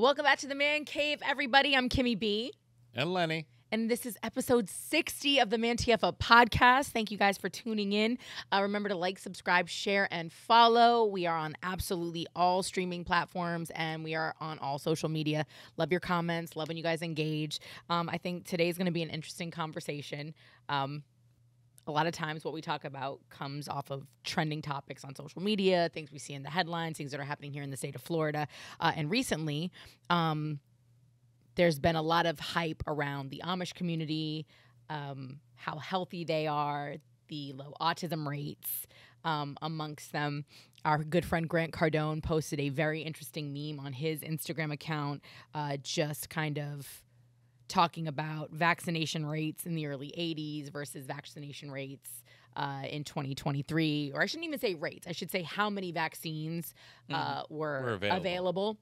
Welcome back to the Man Cave, everybody. I'm Kimmy B. And Lenny. And this is episode 60 of the ManTFup podcast. Thank you guys for tuning in. Remember to like, subscribe, share, and follow. We are on absolutely all streaming platforms, and we are on all social media. Love your comments. Love when you guys engage. I think today's going to be an interesting conversation. A lot of times what we talk about comes off of trending topics on social media, things we see in the headlines, things that are happening here in the state of Florida. And recently, there's been a lot of hype around the Amish community, how healthy they are, the low autism rates amongst them. Our good friend Grant Cardone posted a very interesting meme on his Instagram account, just kind of talking about vaccination rates in the early 80s versus vaccination rates in 2023. Or I shouldn't even say rates. I should say how many vaccines were available.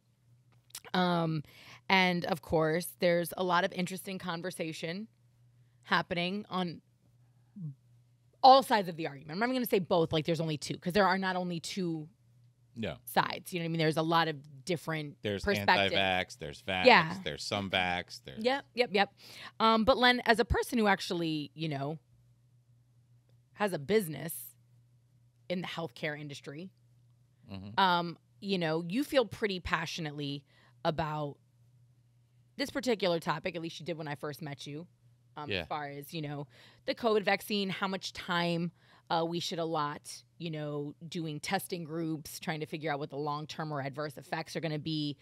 And of course, there's a lot of interesting conversation happening on all sides of the argument. I'm not going to say both, like there's only two, because there are not only two sides. You know what I mean? There's a lot of different perspectives. There's anti-vax, there's vax, there's some vax. There's... Yep. But Len, as a person who actually, has a business in the healthcare industry, you feel pretty passionately about this particular topic, at least you did when I first met you, as far as, the COVID vaccine, how much time we should allot, doing testing groups, trying to figure out what the long-term or adverse effects are going to be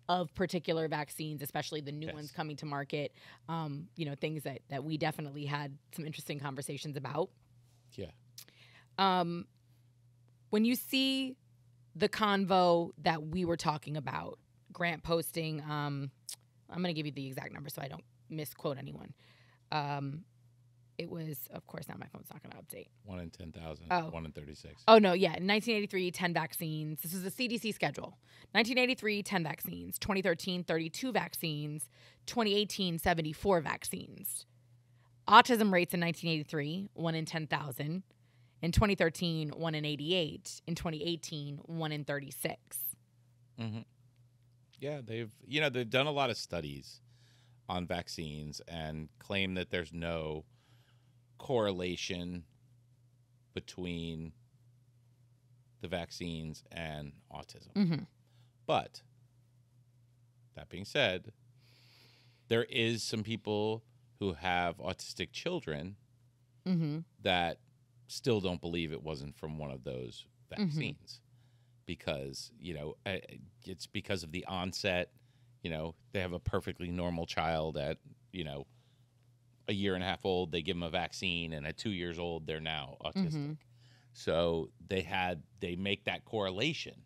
of particular vaccines, especially the new ones coming to market, things that we definitely had some interesting conversations about. Yeah. When you see the convo that we were talking about, Grant posting, I'm going to give you the exact number so I don't misquote anyone. It was, of course, now my phone's not going to update. 1 in 10,000, 1 in 36. Oh, no, yeah. In 1983, 10 vaccines. This is the CDC schedule. 1983, 10 vaccines. 2013, 32 vaccines. 2018, 74 vaccines. Autism rates in 1983, 1 in 10,000. In 2013, 1 in 88. In 2018, 1 in 36. Mm-hmm. Yeah, they've done a lot of studies on vaccines and claim that there's no correlation between the vaccines and autism. Mm-hmm. But that being said, there is some people who have autistic children that still don't believe it wasn't from one of those vaccines. Because, it's because of the onset. They have a perfectly normal child at, a year and a half old. They give them a vaccine, and at 2 years old, they're now autistic. So they make that correlation.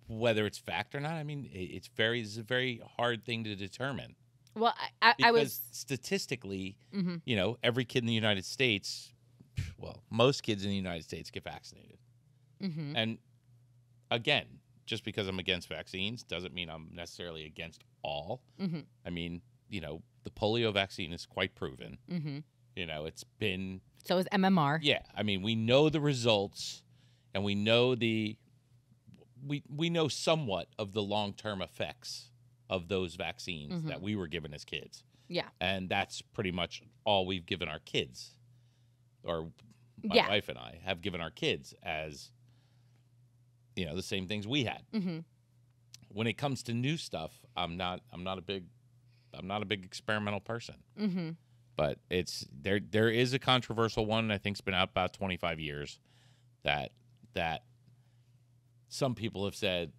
Whether it's fact or not, I mean, it's a very hard thing to determine. Well, I was statistically, every kid in the United States. Well, most kids in the United States get vaccinated. And again, just because I'm against vaccines doesn't mean I'm necessarily against all. I mean, the polio vaccine is quite proven. It's been... So is MMR. Yeah. I mean, we know the results, and we know we know somewhat of the long-term effects of those vaccines that we were given as kids. Yeah. And that's pretty much all we've given our kids. Or my wife and I have given our kids as, the same things we had. When it comes to new stuff, I'm not a big experimental person. But there is a controversial one. I think it's been out about 25 years that some people have said.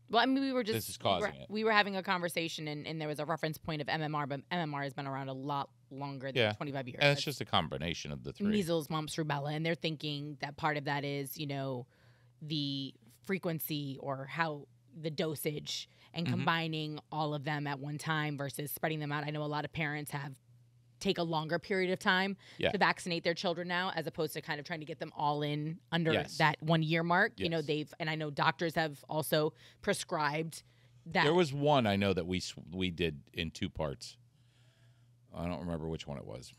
Well, I mean, this is causing it. We were having a conversation, and there was a reference point of MMR, but MMR has been around a lot longer than 25 years. And it's just a combination of the three. Measles, mumps, rubella, and they're thinking that part of that is, the frequency or how the dosage and combining all of them at one time versus spreading them out. I know a lot of parents take a longer period of time to vaccinate their children now, as opposed to kind of trying to get them all in under that 1 year mark. And I know doctors have also prescribed that. There was one I know that we did in 2 parts. I don't remember which one it was.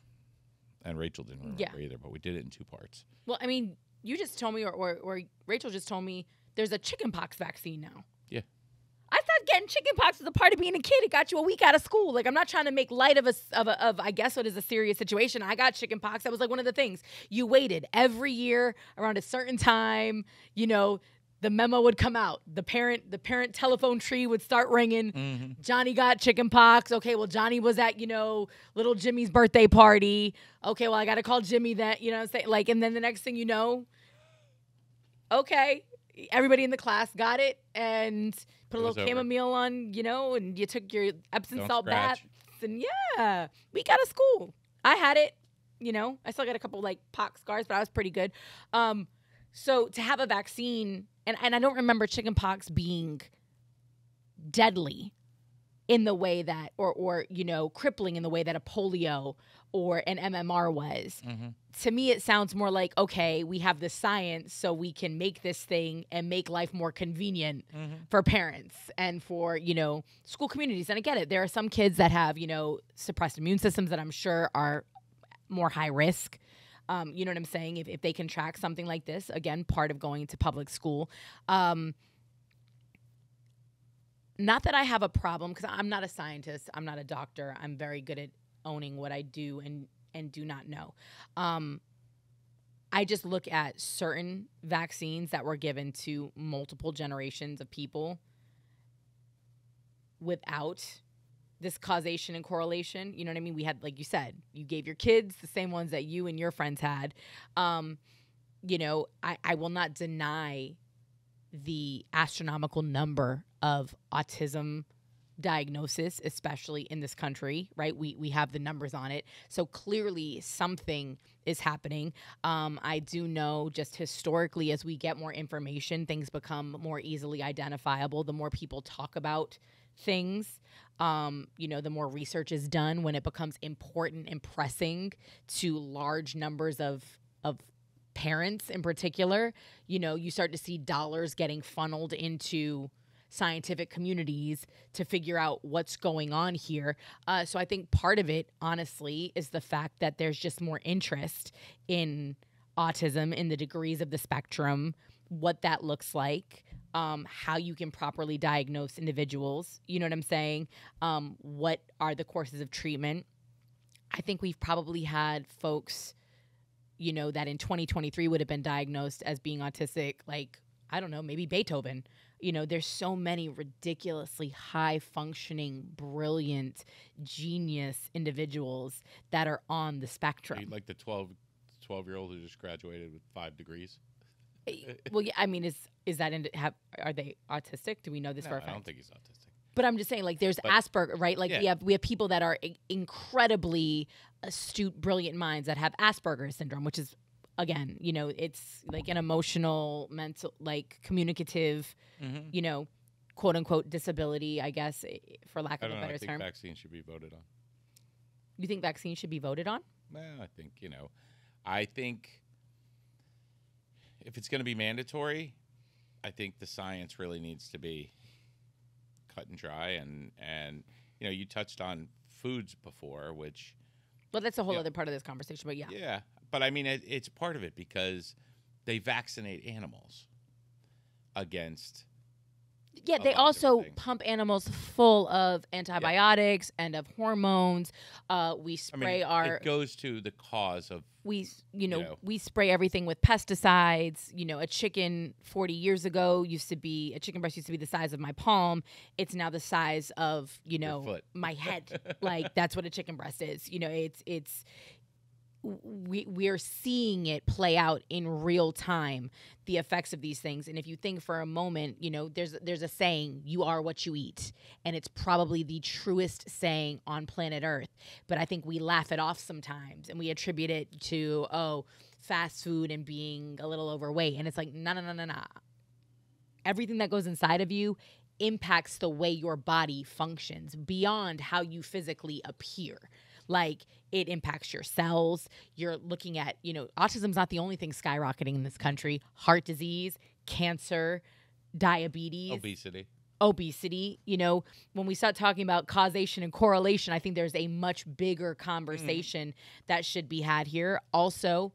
And Rachel didn't remember either, but we did it in 2 parts. Well, I mean, you just told me, or Rachel just told me there's a chickenpox vaccine now. Yeah. I thought getting chickenpox was a part of being a kid. It got you a week out of school. Like, I'm not trying to make light of I guess what is a serious situation. I got chickenpox. That was like one of the things. You waited every year around a certain time. You know, the memo would come out. The parent telephone tree would start ringing. Mm-hmm. Johnny got chickenpox. Okay, well, Johnny was at, little Jimmy's birthday party. Okay, well, I got to call Jimmy that, what I'm saying? Like, and then the next thing you know, okay, everybody in the class got it and put a little chamomile on, and you took your Epsom salt baths. And yeah, we got to school. I had it, I still got a couple like pox scars, but I was pretty good. So to have a vaccine, and I don't remember chickenpox being deadly in the way that, or crippling in the way that a polio or an MMR was. Mm-hmm. To me, it sounds more like, okay, we have the science so we can make this thing and make life more convenient for parents and for, school communities. And I get it. There are some kids that have, suppressed immune systems that I'm sure are more high risk. You know what I'm saying? If they can track something like this, again, part of going to public school. Not that I have a problem, because I'm not a scientist. I'm not a doctor. I'm very good at owning what I do and do not know. I just look at certain vaccines that were given to multiple generations of people without this causation and correlation. You know what I mean? We had, like you said, you gave your kids the same ones that you and your friends had. I will not deny the astronomical number of autism diagnosis, especially in this country, right? We have the numbers on it. So clearly something is happening. I do know just historically, as we get more information, things become more easily identifiable. The more people talk about things, the more research is done, when it becomes important and pressing to large numbers of parents in particular, you start to see dollars getting funneled into scientific communities to figure out what's going on here. So I think part of it, honestly, is the fact that there's just more interest in autism, in the degrees of the spectrum, what that looks like, how you can properly diagnose individuals. You know what I'm saying? What are the courses of treatment? I think we've probably had folks, that in 2023 would have been diagnosed as being autistic, like, I don't know, maybe Beethoven. There's so many ridiculously high-functioning, brilliant, genius individuals that are on the spectrum. Like the 12-year-old who just graduated with 5 degrees? Well, yeah, I mean, are they autistic? Do we know this for a fact? I don't think he's autistic. But I'm just saying, like, there's Asperger, right? Like, yeah. we have people that are incredibly astute, brilliant minds that have Asperger's syndrome, which is, again, it's like an emotional, mental, like communicative, quote unquote disability, I guess, for lack of a better term. I think vaccines should be voted on. You think vaccines should be voted on? Well, I think if it's going to be mandatory, I think the science really needs to be cut and dry. And you touched on foods before, which... Well, that's a whole other part of this conversation, but yeah. Yeah, but I mean, it's part of it because they vaccinate animals against... Yeah, they also pump animals full of antibiotics and of hormones. We spray it goes to the cause of... We spray everything with pesticides. A chicken 40 years ago a chicken breast used to be the size of my palm. It's now the size of, your foot. My head. Like, that's what a chicken breast is. We're seeing it play out in real time, the effects of these things. And if you think for a moment, there's a saying, you are what you eat. And it's probably the truest saying on planet Earth. But I think we laugh it off sometimes and we attribute it to, fast food and being a little overweight. And it's like, no. Everything that goes inside of you impacts the way your body functions beyond how you physically appear. Like, it impacts your cells. You're looking at, autism's not the only thing skyrocketing in this country. Heart disease, cancer, diabetes. Obesity. When we start talking about causation and correlation, I think there's a much bigger conversation that should be had here. Also,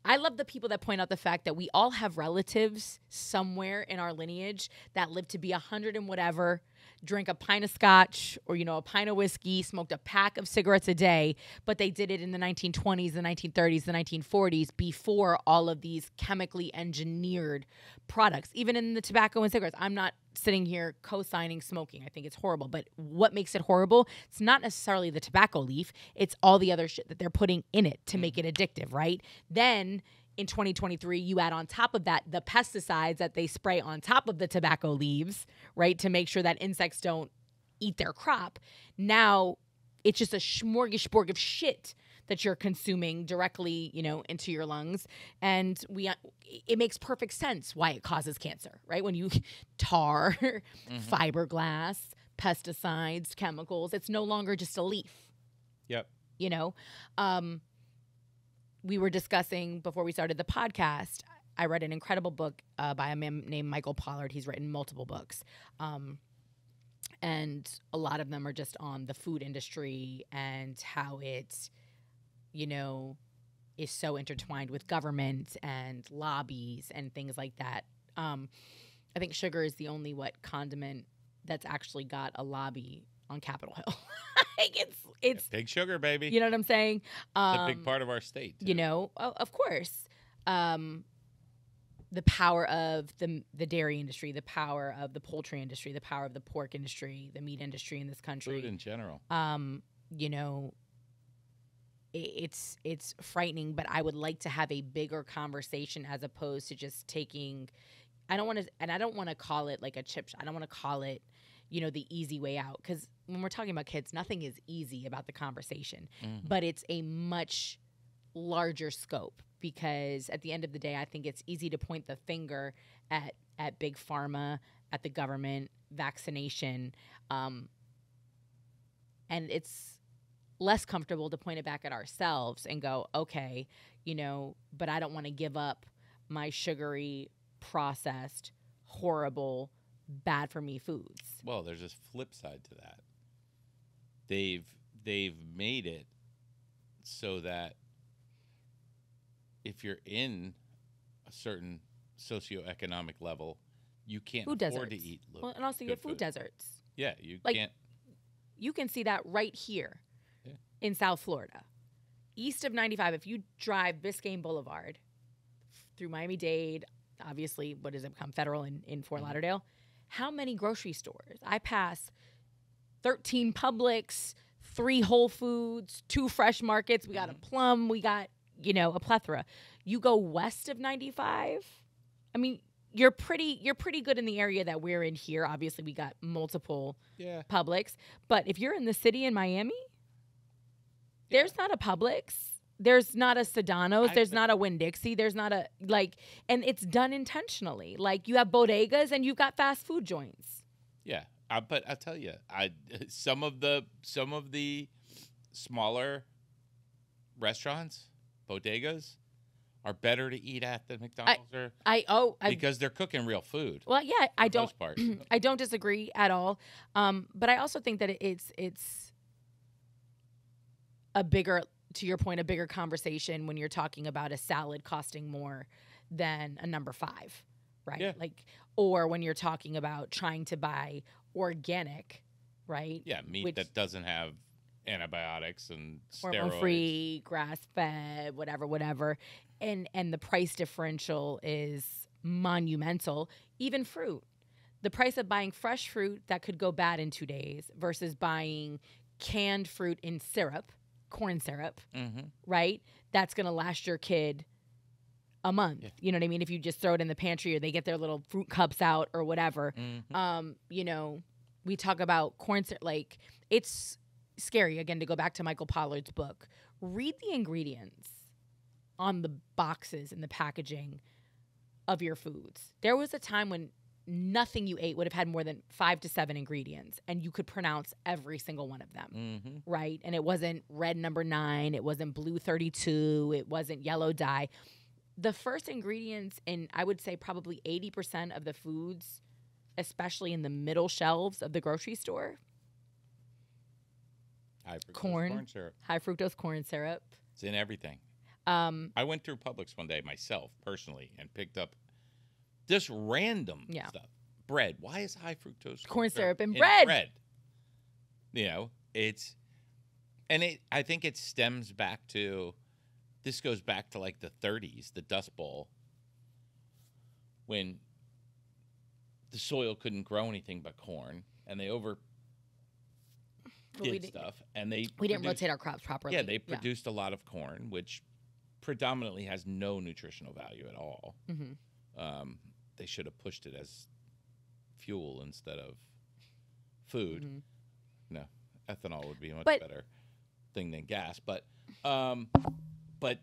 I love the people that point out the fact that we all have relatives somewhere in our lineage that lived to be 100 and whatever, drank a pint of scotch or, a pint of whiskey, smoked a pack of cigarettes a day, but they did it in the 1920s, the 1930s, the 1940s before all of these chemically engineered products. Even in the tobacco and cigarettes, I'm not sitting here co-signing smoking. I think it's horrible. But what makes it horrible? It's not necessarily the tobacco leaf. It's all the other shit that they're putting in it to make it addictive, right? Then in 2023, you add on top of that the pesticides that they spray on top of the tobacco leaves, right, to make sure that insects don't eat their crop. Now it's just a smorgasbord of shit that you're consuming directly, into your lungs. And it makes perfect sense why it causes cancer, right? When you tar, fiberglass, pesticides, chemicals, it's no longer just a leaf. Yep. We were discussing before we started the podcast, I read an incredible book by a man named Michael Pollard. He's written multiple books. And a lot of them are just on the food industry and how it, is so intertwined with government and lobbies and things like that. I think sugar is the only condiment that's actually got a lobby on Capitol Hill. It's big sugar, baby. You know what I'm saying? It's a big part of our state, too. Of course. The power of the dairy industry, the power of the poultry industry, the power of the pork industry, the meat industry in this country. Food in general. It's frightening, but I would like to have a bigger conversation as opposed to just taking. I don't want to call it like a chip shot. I don't want to call it, the easy way out, because when we're talking about kids, nothing is easy about the conversation, but it's a much larger scope, because at the end of the day, I think it's easy to point the finger at big pharma, at the government, vaccination, and it's less comfortable to point it back at ourselves and go, okay, but I don't want to give up my sugary, processed, horrible, bad for me foods. Well, there's this flip side to that. They've made it so that if you're in a certain socioeconomic level, you can't afford to eat. Well, and also you have food deserts. Yeah, you can't. You can see that right here in South Florida. East of 95, if you drive Biscayne Boulevard through Miami-Dade, obviously, what does it become? Federal in Fort Lauderdale. How many grocery stores? I pass 13 Publix, 3 Whole Foods, 2 Fresh Markets. We got a Plum. We got, a plethora. You go west of 95. I mean, you're pretty good in the area that we're in here. Obviously, we got multiple Publix. But if you're in the city in Miami, there's not a Publix. There's not a Sedano's. There's not a Winn-Dixie. There's not a, and it's done intentionally. You have bodegas and you've got fast food joints. Yeah. But I'll tell you, some of the smaller restaurants, bodegas, are better to eat at than McDonald's because they're cooking real food. Well, yeah, I don't disagree at all. But I also think that it's a bigger, to your point, a bigger conversation when you're talking about a salad costing more than a number 5, right? Yeah. Or when you're talking about trying to buy organic, right? Yeah, meat that doesn't have antibiotics and steroids. Hormone-free, grass-fed, whatever. And the price differential is monumental. Even fruit. The price of buying fresh fruit that could go bad in 2 days versus buying canned fruit in syrup, corn syrup, right? That's going to last your kid a month. Yeah. You know what I mean? If you just throw it in the pantry or they get their little fruit cups out or whatever. We talk about corn syrup. It's scary, again, to go back to Michael Pollard's book. Read the ingredients on the boxes and the packaging of your foods. There was a time when nothing you ate would have had more than 5 to 7 ingredients, and you could pronounce every single one of them, right? And it wasn't red number 9, it wasn't blue 32, it wasn't yellow dye. The first ingredients in, I would say, probably 80% of the foods, especially in the middle shelves of the grocery store, high fructose corn syrup. High fructose corn syrup. It's in everything. I went through Publix one day myself, personally, and picked up just random stuff. Bread. Why is high fructose corn syrup in bread? You know, I think it stems back to, this goes back to like the 30s, the Dust Bowl, when the soil couldn't grow anything but corn, and they did stuff, and we didn't rotate our crops properly. Yeah, they produced a lot of corn, which predominantly has no nutritional value at all. Mm-hmm. They should have pushed it as fuel instead of food. Mm-hmm. No, ethanol would be a much better thing than gas. But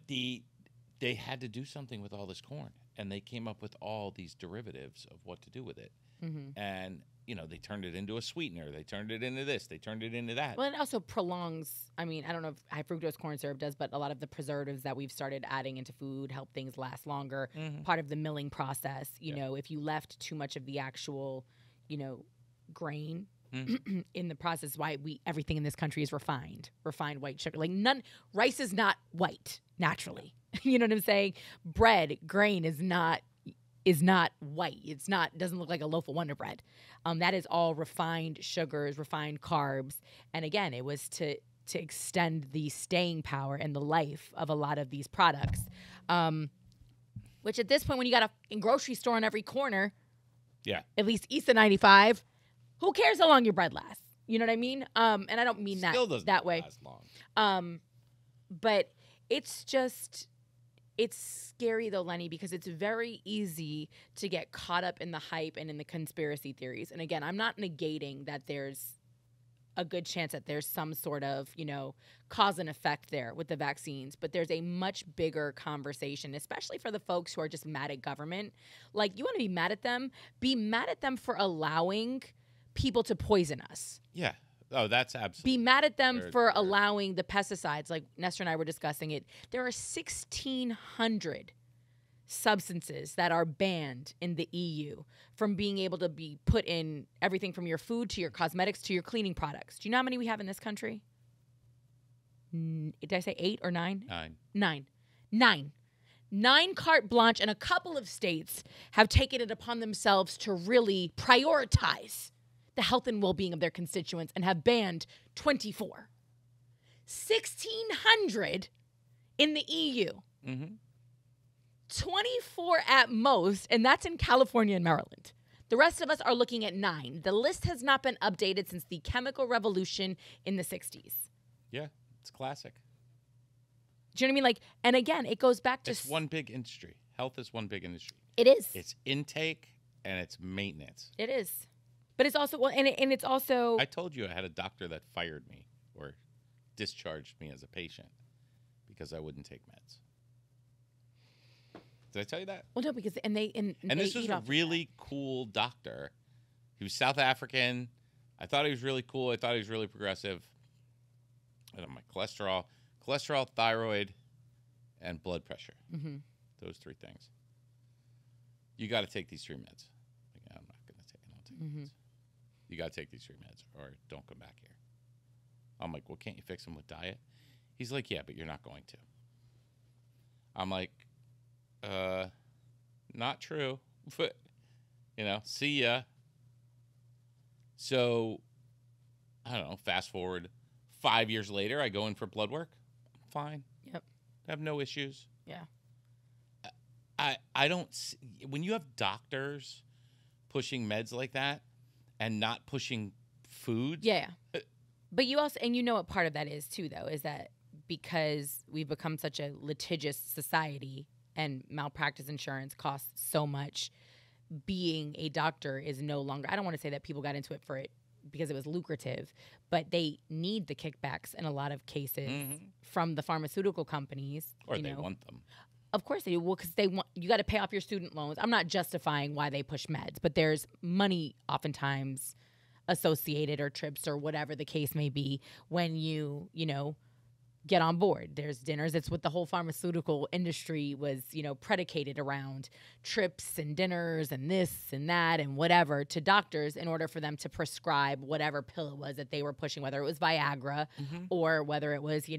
they had to do something with all this corn, and they came up with all these derivatives of what to do with it. Mm-hmm. And they turned it into a sweetener. They turned it into this. They turned it into that. Well, it also prolongs. I mean, I don't know if high fructose corn syrup does, but a lot of the preservatives that we've started adding into food help things last longer. Mm-hmm. Part of the milling process, you know, if you left too much of the actual, grain in the process, why everything in this country is refined white sugar. Like rice is not white naturally. You know what I'm saying? Bread, grain is not white. Doesn't look like a loaf of Wonder Bread. That is all refined sugars, refined carbs. And again, it was to extend the staying power and the life of a lot of these products. Which at this point, when you got a grocery store on every corner, at least east of 95, who cares how long your bread lasts? You know what I mean? And I don't mean that way. Last long. But it's just... It's scary, though, Lenny, because it's very easy to get caught up in the hype and in the conspiracy theories. And again, I'm not negating that there's a good chance that there's some sort of, cause and effect there with the vaccines. But there's a much bigger conversation, especially for the folks who are just mad at government. Like, you want to be mad at them? Be mad at them for allowing people to poison us. Yeah. Oh, that's absolutely. Be mad at them for allowing the pesticides. Like Nestor and I were discussing it. There are 1,600 substances that are banned in the EU from being able to be put in everything from your food to your cosmetics to your cleaning products. Do you know how many we have in this country? Did I say 8 or 9? 9. 9 carte blanche, and a couple of states have taken it upon themselves to really prioritize the health and well-being of their constituents and have banned 24. 1,600 in the EU. Mm-hmm. 24 at most, and that's in California and Maryland. The rest of us are looking at 9. The list has not been updated since the chemical revolution in the 60s. Yeah, it's classic. Do you know what I mean? Like, and again, it goes back to... It's one big industry. Health is one big industry. It is. It's intake and it's maintenance. It is. But it's also, well, and it's also... I told you I had a doctor that fired me or discharged me as a patient because I wouldn't take meds. Did I tell you that? Well, no, because and this was a really cool doctor. He was South African. I thought he was really cool. I thought he was really progressive. And my cholesterol, thyroid, and blood pressure. Mm-hmm. Those 3 things. You got to take these 3 meds. Like, I'm not going to take them. I'll take Mm-hmm. meds. You got to take these 3 meds or don't come back here. I'm like, well, can't you fix them with diet? He's like, yeah, but you're not going to. I'm like, not true. But, see ya. So, I don't know, fast forward 5 years later, I go in for blood work. I'm fine. Yep. I have no issues. Yeah. I don't see, when you have doctors pushing meds like that and not pushing foods. Yeah. But you also, and you know what part of that is too, though, is that because we've become such a litigious society and malpractice insurance costs so much, being a doctor is no longer, I don't want to say that people got into it for it because it was lucrative, but they need the kickbacks in a lot of cases from the pharmaceutical companies. Or they want them. Of course they do. Well, because you got to pay off your student loans. I'm not justifying why they push meds, but there's money oftentimes associated or trips or whatever the case may be when you get on board. There's dinners. It's what the whole pharmaceutical industry was, predicated around, trips and dinners and this and that and whatever to doctors in order for them to prescribe whatever pill it was that they were pushing, whether it was Viagra or whether it was,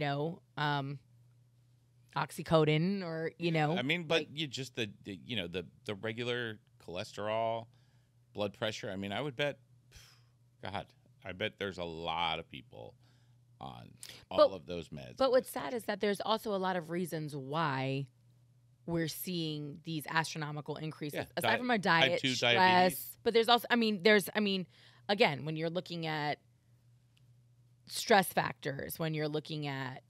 oxycodone or, I mean, but you just the regular cholesterol, blood pressure. I mean, I would bet, God, I bet there's a lot of people on all of those meds. But what's sad is that there's also a lot of reasons why we're seeing these astronomical increases. Aside from our diet, type 2 stress, diabetes. but there's also, again, when you're looking at stress factors, when you're looking at,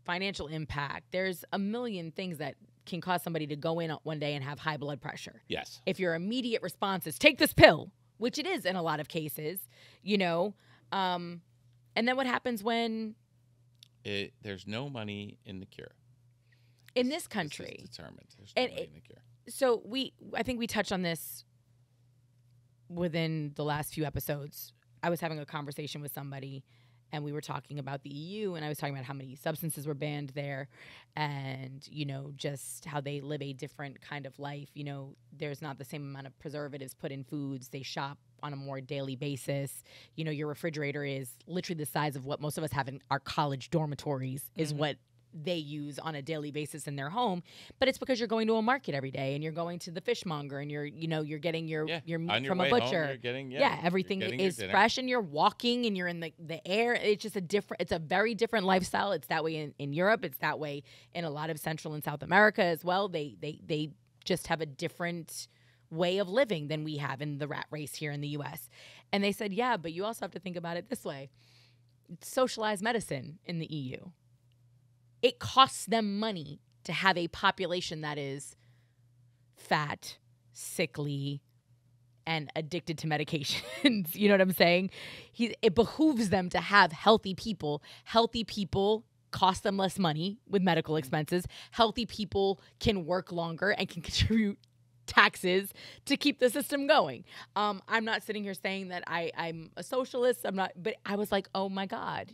financial impact, there's a million things that can cause somebody to go in one day and have high blood pressure. Yes. If your immediate response is take this pill, which it is in a lot of cases, and then what happens when there's no money in the cure. In this country. This is determined. There's no money in the cure. So I think we touched on this within the last few episodes. I was having a conversation with somebody, and we were talking about the EU, and I was talking about how many substances were banned there and, just how they live a different kind of life. There's not the same amount of preservatives put in foods. They shop on a more daily basis. Your refrigerator is literally the size of what most of us have in our college dormitories is what they use on a daily basis in their home. But it's because you're going to a market every day and you're going to the fishmonger and you're getting your meat from a butcher. Home, you're getting, everything is fresh and you're walking and you're in the air. It's just it's a very different lifestyle. It's that way in Europe. It's that way in a lot of Central and South America as well. They just have a different way of living than we have in the rat race here in the US. And they said, yeah, but you also have to think about it this way. It's socialized medicine in the EU. It costs them money to have a population that is fat, sickly, and addicted to medications. You know what I'm saying? It behooves them to have healthy people. Healthy people cost them less money with medical expenses. Healthy people can work longer and can contribute taxes to keep the system going. I'm not sitting here saying that I'm a socialist. I'm not, but I was like, oh my God,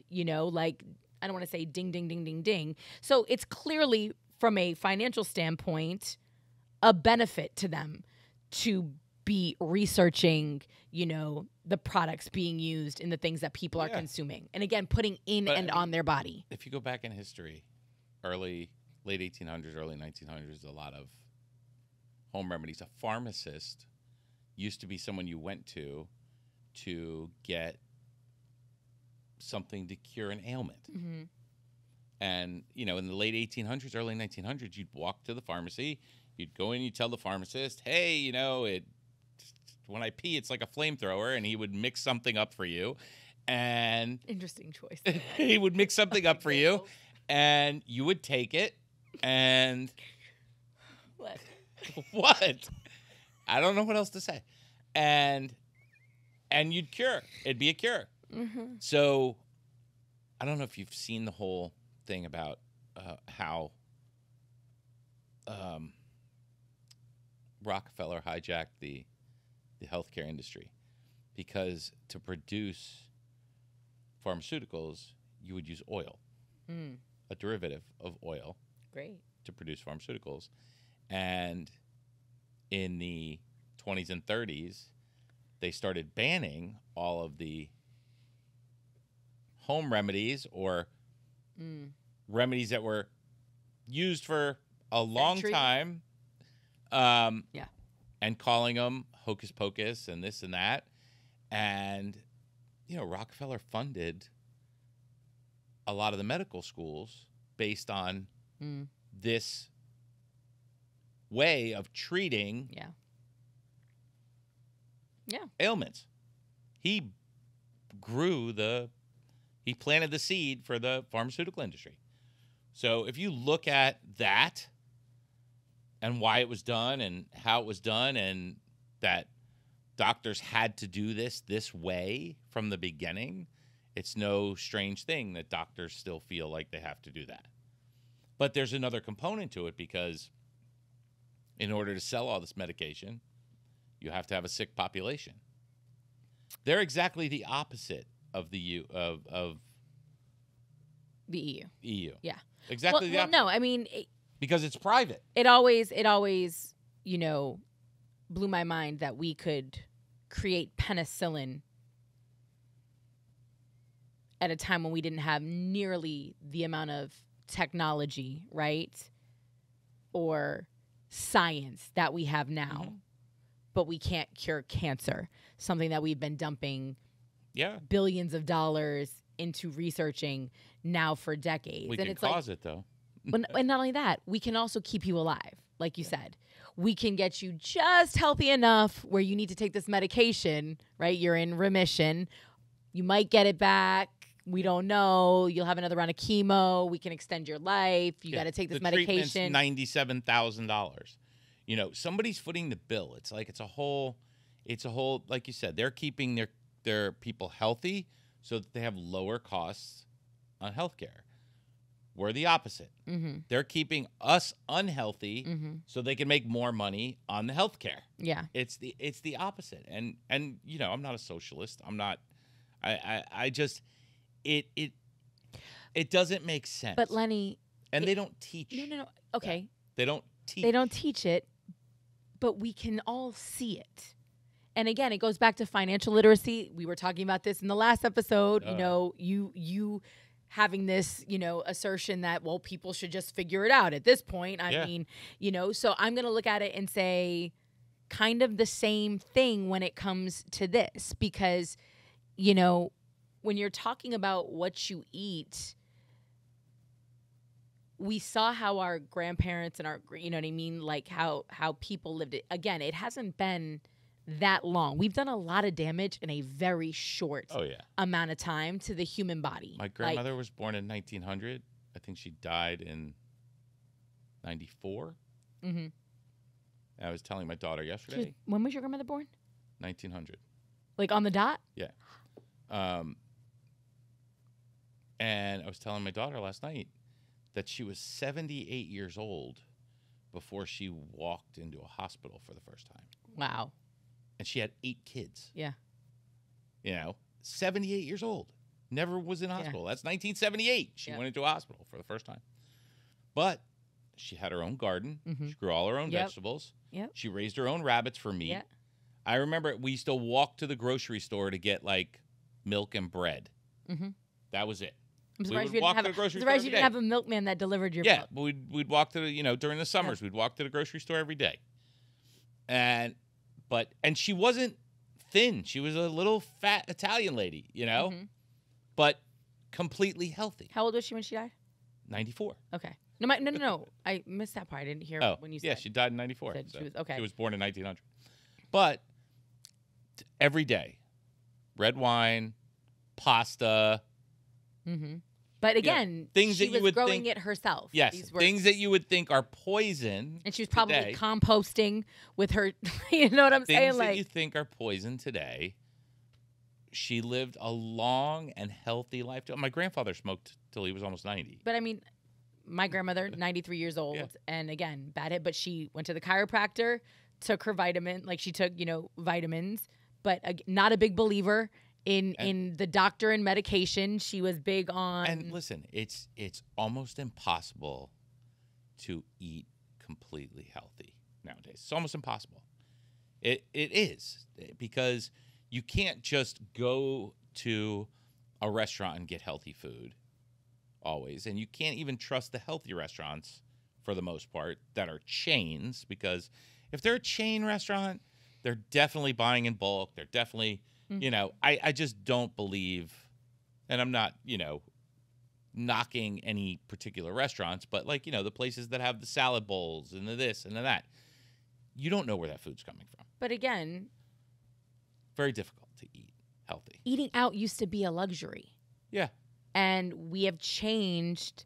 I don't want to say ding, ding, ding, ding, ding. So it's clearly, from a financial standpoint, a benefit to them to be researching, the products being used in the things that people are consuming. And again, putting on their body. If you go back in history, late 1800s, early 1900s, a lot of home remedies. A pharmacist used to be someone you went to get something to cure an ailment. Mm-hmm. And, in the late 1800s, early 1900s, you'd walk to the pharmacy, you'd go in, you'd tell the pharmacist, hey, when I pee, it's like a flamethrower, and he would mix something up for you. And interesting choice. He would mix something up for you, and you would take it, and what? What? I don't know what else to say. And you'd cure. It'd be a cure. Mm-hmm. So I don't know if you've seen the whole thing about how Rockefeller hijacked the healthcare industry, because to produce pharmaceuticals, you would use oil, a derivative of oil. Great. To produce pharmaceuticals. And in the 20s and 30s, they started banning all of the home remedies or remedies that were used for a long time, and calling them hocus pocus and this and that. And, Rockefeller funded a lot of the medical schools based on this way of treating ailments. He planted the seed for the pharmaceutical industry. So if you look at that and why it was done and how it was done, and that doctors had to do this way from the beginning, it's no strange thing that doctors still feel like they have to do that. But there's another component to it, because in order to sell all this medication, you have to have a sick population. They're exactly the opposite of the EU. EU. Yeah. Exactly the opposite. No, I mean, because it's private. It always, blew my mind that we could create penicillin at a time when we didn't have nearly the amount of technology, right? Or science that we have now, but we can't cure cancer, something that we've been dumping billions of dollars into researching now for decades. We can cause it, though. And not only that, we can also keep you alive, like you said. We can get you just healthy enough where you need to take this medication, right? You're in remission. You might get it back. We don't know. You'll have another round of chemo. We can extend your life. You got to take this medication. $97,000. You know, somebody's footing the bill. It's like it's a whole, like you said, they're keeping their people healthy so that they have lower costs on healthcare. We're the opposite. They're keeping us unhealthy so they can make more money on the healthcare. Yeah. It's the opposite. And you know, I'm not a socialist. I'm not I just it doesn't make sense. But Lenny, they don't teach. No. Okay. They don't teach. They don't teach it, but we can all see it. And again, it goes back to financial literacy. We were talking about this in the last episode. You know, you having this, you know, assertion that, well, people should just figure it out at this point. I mean, you know, so I'm going to look at it and say kind of the same thing when it comes to this, because, you know, when you're talking about what you eat, we saw how our grandparents and our, you know what I mean? Like how people lived it. Again, it hasn't been that long. We've done a lot of damage in a very short amount of time to the human body. My grandmother was born in 1900. I think she died in 94. I was telling my daughter yesterday. When was your grandmother born? 1900. Like on the dot? Yeah. And I was telling my daughter last night that she was 78 years old before she walked into a hospital for the first time. Wow. And she had 8 kids. Yeah. You know, 78 years old. Never was in a hospital. That's 1978. She went into a hospital for the first time. But she had her own garden. She grew all her own vegetables. She raised her own rabbits for meat. I remember we used to walk to the grocery store to get, like, milk and bread. That was it. I'm surprised you didn't have a milkman that delivered your milk. Yeah, we'd walk to the, you know, during the summers, we'd walk to the grocery store every day. And she wasn't thin. She was a little fat Italian lady, you know, but completely healthy. How old was she when she died? 94. Okay. No. I missed that part. I didn't hear when you said. Yeah, she died in 94. So she was born in 1900. But every day, red wine, pasta. But again, things she that was you would growing think, it herself. Yes, things that you would think are poison. And she was probably composting with her, you know what I'm saying? Things that you think are poison today, she lived a long and healthy life. My grandfather smoked till he was almost 90. But I mean, my grandmother, 93 years old, and again, bad hit, but she went to the chiropractor, took her she took, you know, vitamins, but not a big believer in the doctor and medication. She was big on. And listen, it's almost impossible to eat completely healthy nowadays. It's almost impossible. It is, because you can't just go to a restaurant and get healthy food always, and you can't even trust the healthy restaurants for the most part that are chains, because if they're a chain restaurant, they're definitely buying in bulk. They're definitely, you know, I just don't believe, and I'm not, you know, knocking any particular restaurants, but like, you know, the places that have the salad bowls and the this and the that, you don't know where that food's coming from. But again, very difficult to eat healthy. Eating out used to be a luxury. Yeah. And we have changed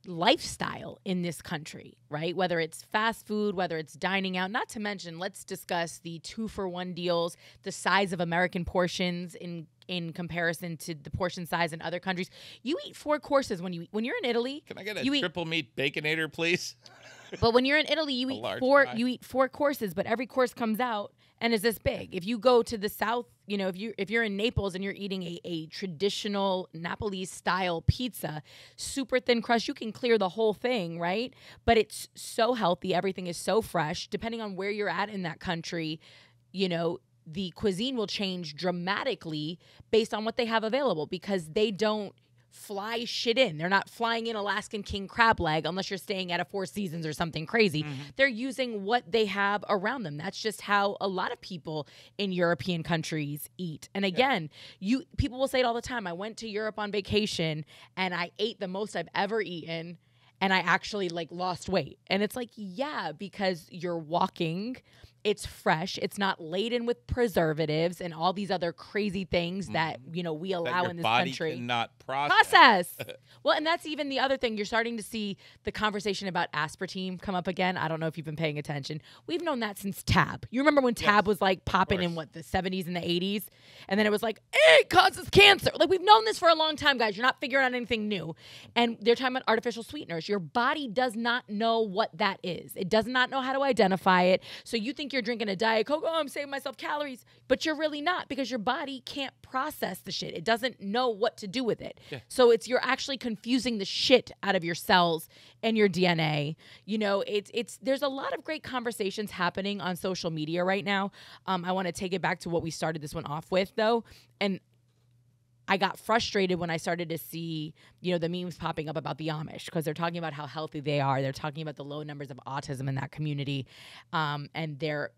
lifestyle in this country, right? Whether it's fast food, whether it's dining out, not to mention, let's discuss the 2-for-1 deals, the size of American portions in comparison to the portion size in other countries. You eat 4 courses when you're in Italy. Can I get a triple meat baconator, please? But when you're in Italy, you eat 4 courses, but every course comes out and is this big. If you go to the South, you know, if you're in Naples and you're eating a traditional Napoli style pizza, super thin crust, you can clear the whole thing, right? But it's so healthy. Everything is so fresh. Depending on where you're at in that country, you know, the cuisine will change dramatically based on what they have available, because they don't fly shit in. They're not flying in Alaskan king crab leg unless you're staying at a Four Seasons or something crazy. They're using what they have around them. That's just how a lot of people in European countries eat. And again, people will say it all the time. I went to Europe on vacation and I ate the most I've ever eaten and I actually like lost weight. And it's like, yeah, because you're walking, it's fresh, it's not laden with preservatives and all these other crazy things that, you know, we allow in this country. Body cannot process. Well, and that's even the other thing. You're starting to see the conversation about aspartame come up again. I don't know if you've been paying attention. We've known that since Tab. You remember when Tab was like popping in what, the 70s and the 80s? And then it was like, it causes cancer. Like, we've known this for a long time, guys. You're not figuring out anything new. And they're talking about artificial sweeteners. Your body does not know what that is. It does not know how to identify it. So you think you're drinking a Diet Coke, oh, I'm saving myself calories, but you're really not, because your body can't process the shit. It doesn't know what to do with it. So you're actually confusing the shit out of your cells and your DNA. You know, there's a lot of great conversations happening on social media right now. I want to take it back to what we started this one off with, though, and I got frustrated when I started to see, you know, the memes popping up about the Amish, because they're talking about how healthy they are. They're talking about the low numbers of autism in that community, and they're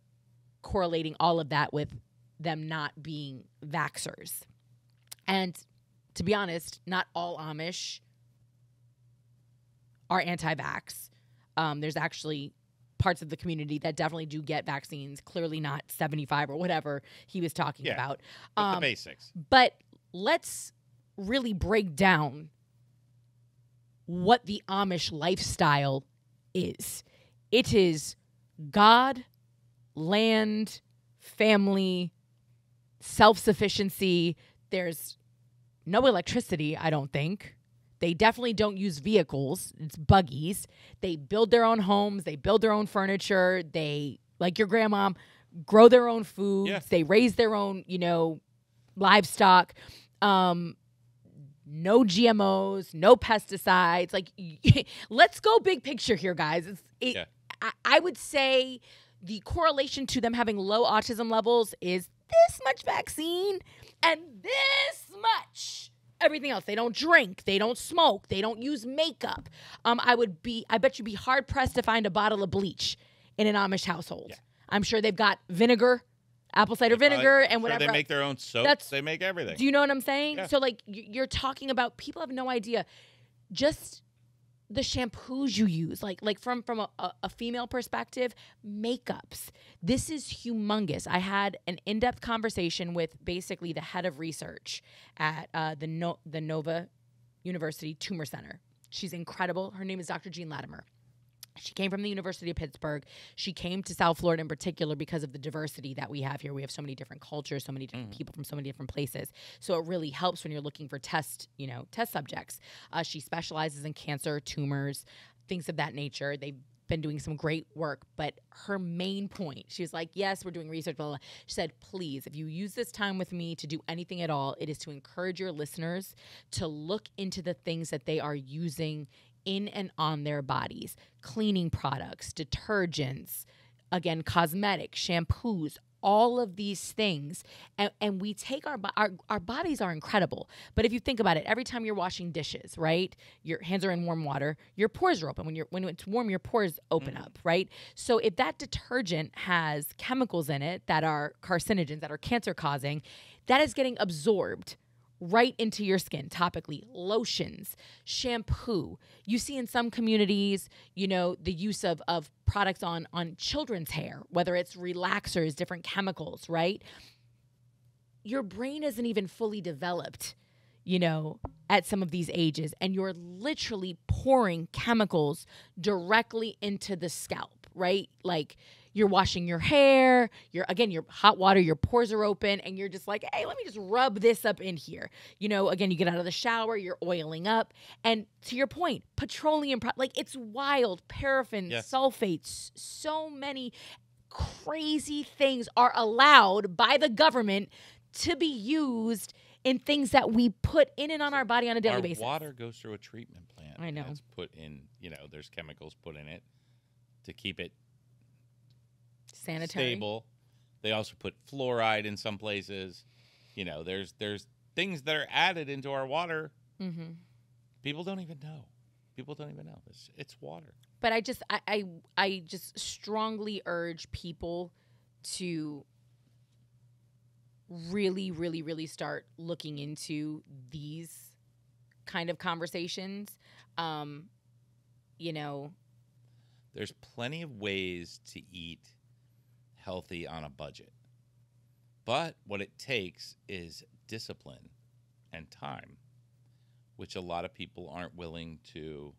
correlating all of that with them not being vaxxers. And to be honest, not all Amish are anti-vax. There's actually parts of the community that definitely do get vaccines, clearly not 75 or whatever he was talking about. The basics. But let's really break down what the Amish lifestyle is. It is God, land, family, self-sufficiency. There's no electricity, I don't think. They definitely don't use vehicles. It's buggies. They build their own homes. They build their own furniture. They, like your grandma, grow their own foods. Yeah. They raise their own, you know, livestock. No GMOs, no pesticides. Like, let's go big picture here, guys. I would say the correlation to them having low autism levels is this much vaccine and this much everything else. They don't drink, they don't smoke, they don't use makeup. I bet you'd be hard pressed to find a bottle of bleach in an Amish household. I'm sure they've got vinegar, apple cider vinegar, and whatever. They make their own soap. They make everything. Do you know what I'm saying? Yeah. So, like, you're talking about, people have no idea. Just the shampoos you use, like from a female perspective, makeups. This is humongous. I had an in-depth conversation with basically the head of research at the Nova University Tumor Center. She's incredible. Her name is Dr. Jean Latimer. She came from the University of Pittsburgh. She came to South Florida in particular because of the diversity that we have here. We have so many different cultures, so many different people from so many different places. So it really helps when you're looking for test subjects. She specializes in cancer, tumors, things of that nature. They've been doing some great work, but her main point, she was like, yes, we're doing research, blah, blah. She said, please, if you use this time with me to do anything at all, it is to encourage your listeners to look into the things that they are using in and on their bodies. Cleaning products, detergents, again, cosmetics, shampoos, all of these things. And we take our bodies are incredible. But if you think about it, every time you're washing dishes, right? Your hands are in warm water, your pores are open. When it's warm, your pores open up, right? So if that detergent has chemicals in it that are carcinogens, that are cancer causing, that is getting absorbed right into your skin topically. Lotions, shampoo. You see in some communities, you know, the use of products on children's hair, whether it's relaxers, different chemicals, right? Your brain isn't even fully developed, you know, at some of these ages, and you're literally pouring chemicals directly into the scalp, right? Like, you're washing your hair, you're hot water, your pores are open, and you're just like, hey, let me just rub this up in here. You know, again, you get out of the shower, you're oiling up. And to your point, petroleum, like, it's wild, paraffin, sulfates, so many crazy things are allowed by the government to be used in things that we put in and on our body on a daily basis. Water goes through a treatment plant. I know. It's put in, you know, there's chemicals put in it to keep it sanitary, stable. They also put fluoride in some places. You know, there's things that are added into our water People don't even know. People don't even know. It's water. But I just strongly urge people to really, really, really start looking into these kind of conversations. You know, there's plenty of ways to eat healthy on a budget. But what it takes is discipline and time, which a lot of people aren't willing to.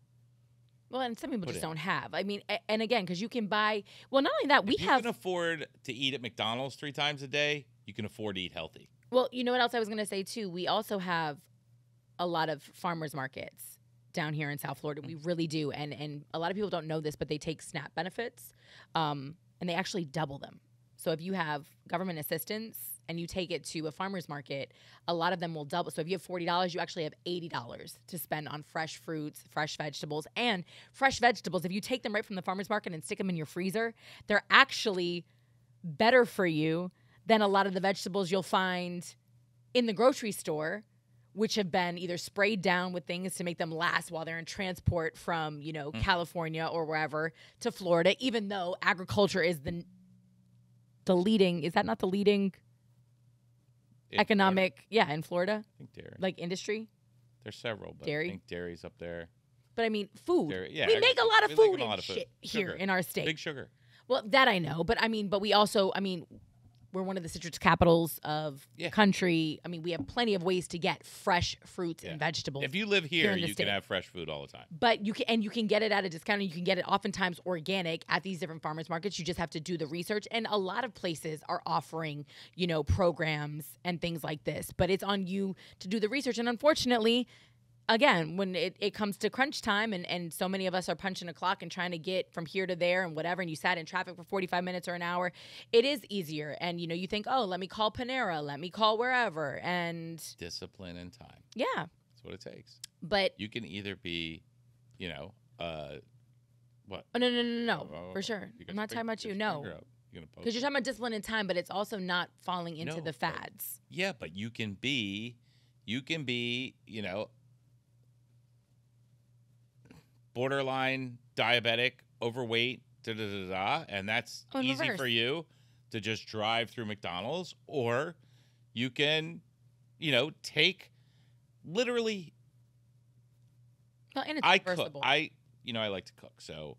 Well, and some people just don't have. I mean, and again, because you can buy. Well, not only that, if you can afford to eat at McDonald's 3 times a day, you can afford to eat healthy. Well, you know what else I was going to say too? We also have a lot of farmers markets down here in South Florida. We really do, and a lot of people don't know this, but they take SNAP benefits, and they actually double them. So if you have government assistance and you take it to a farmer's market, a lot of them will double. So if you have $40, you actually have $80 to spend on fresh fruits, fresh vegetables. And fresh vegetables, if you take them right from the farmer's market and stick them in your freezer, they're actually better for you than a lot of the vegetables you'll find in the grocery store, which have been either sprayed down with things to make them last while they're in transport from, California or wherever to Florida, even though agriculture is the leading, is that not the leading economic, in Florida? I think dairy. Like industry? There's several, but dairy? I think dairy's up there. But I mean, food. Dairy, yeah, we make a lot of food and shit here in our state. Big sugar. Well, that I know, but we also, we're one of the citrus capitals of country. I mean, we have plenty of ways to get fresh fruits and vegetables. If you live here you can have fresh food all the time. But you can get it at a discount, and you can get it oftentimes organic at these different farmers markets. You just have to do the research. And a lot of places are offering, programs and things like this. But it's on you to do the research. And unfortunately, again, when it comes to crunch time and so many of us are punching a clock and trying to get from here to there and whatever, and you sat in traffic for 45 minutes or an hour, it is easier. And, you think, oh, let me call Panera, let me call wherever. And discipline and time. Yeah. That's what it takes. But you can either be, what? Oh, no. For sure. I'm not talking about you. No. Because you're talking about discipline and time, but it's also not falling into the fads. But you can be, borderline diabetic, overweight, and that's easy for you to just drive through McDonald's, or you can, take literally. Well, and it's reversible. I like to cook, so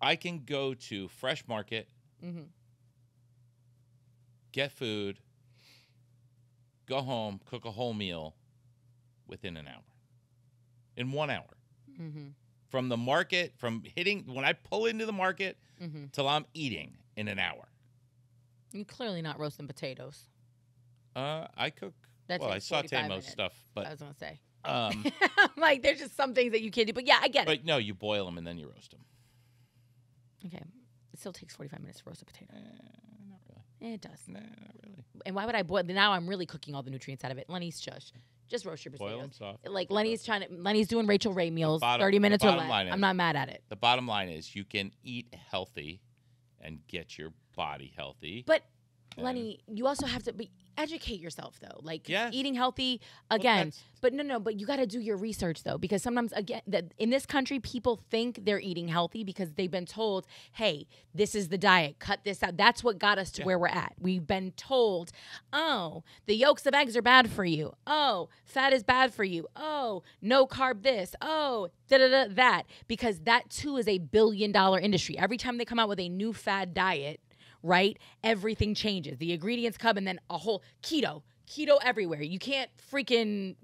I can go to Fresh Market, get food, go home, cook a whole meal within an hour, in 1 hour. From the market, when I pull into the market till I'm eating in an hour. You're clearly not roasting potatoes. I cook. I saute most stuff, but I was gonna say, there's just some things that you can't do. But yeah, I get it. But no, you boil them and then you roast them. Okay, it still takes 45 minutes to roast a potato. Not really. It does. Nah, not really. And why would I boil? Now I'm really cooking all the nutrients out of it. Lenny's shush. Just roast your potatoes. Boil them soft. Like Lenny's doing Rachel Ray meals, 30 minutes or less. I'm not mad at it. The bottom line is you can eat healthy and get your body healthy. But Lenny, you also have to educate yourself though. Eating healthy again. But but you got to do your research though, because sometimes again in this country people think they're eating healthy because they've been told, "Hey, this is the diet. Cut this out." That's what got us to where we're at. We've been told, "Oh, the yolks of eggs are bad for you. Oh, fat is bad for you. Oh, no carb this. Oh, that." Because that too is a billion-dollar industry. Every time they come out with a new fad diet, right? Everything changes. The ingredients come and then a whole keto everywhere. You can't freaking,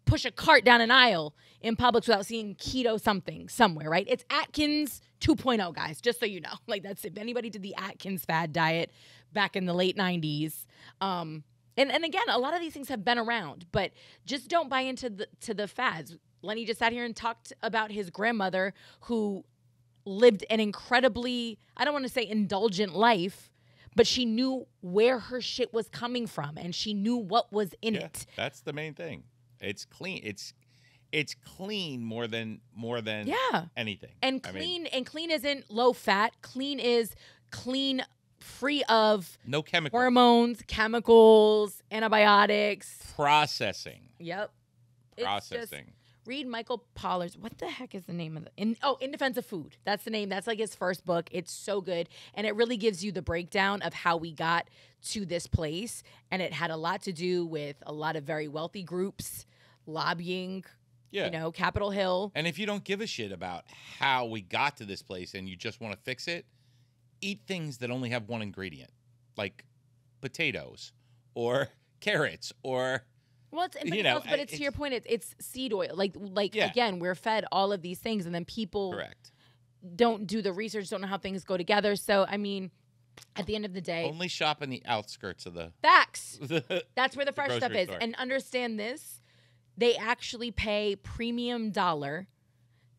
push a cart down an aisle in Publix without seeing keto something somewhere, right? It's Atkins 2.0, guys, just so you know. That's if anybody did the Atkins fad diet back in the late 90s. And again, a lot of these things have been around, but just don't buy into the fads. Lenny just sat here and talked about his grandmother who lived an incredibly, I don't want to say indulgent life, but she knew where her shit was coming from and she knew what was in it. That's the main thing. It's clean. It's clean more than anything. And clean isn't low fat. Clean is clean, free of no chemicals, hormones, chemicals, antibiotics, processing. Yep. Processing. read Michael Pollard's. What the heck is the name of In Defense of Food. That's the name. That's like his first book. It's so good, and it really gives you the breakdown of how we got to this place, and it had a lot to do with a lot of very wealthy groups lobbying. Yeah. You know, Capitol Hill. And if you don't give a shit about how we got to this place and you just want to fix it, eat things that only have one ingredient, like potatoes or carrots or well, it's to your point, it's seed oil. Like again, we're fed all of these things, and then people don't do the research, don't know how things go together. So I mean, at the end of the day, only shop in the outskirts of the facts. That's where the fresh stuff is, store. And understand this. They actually pay premium dollar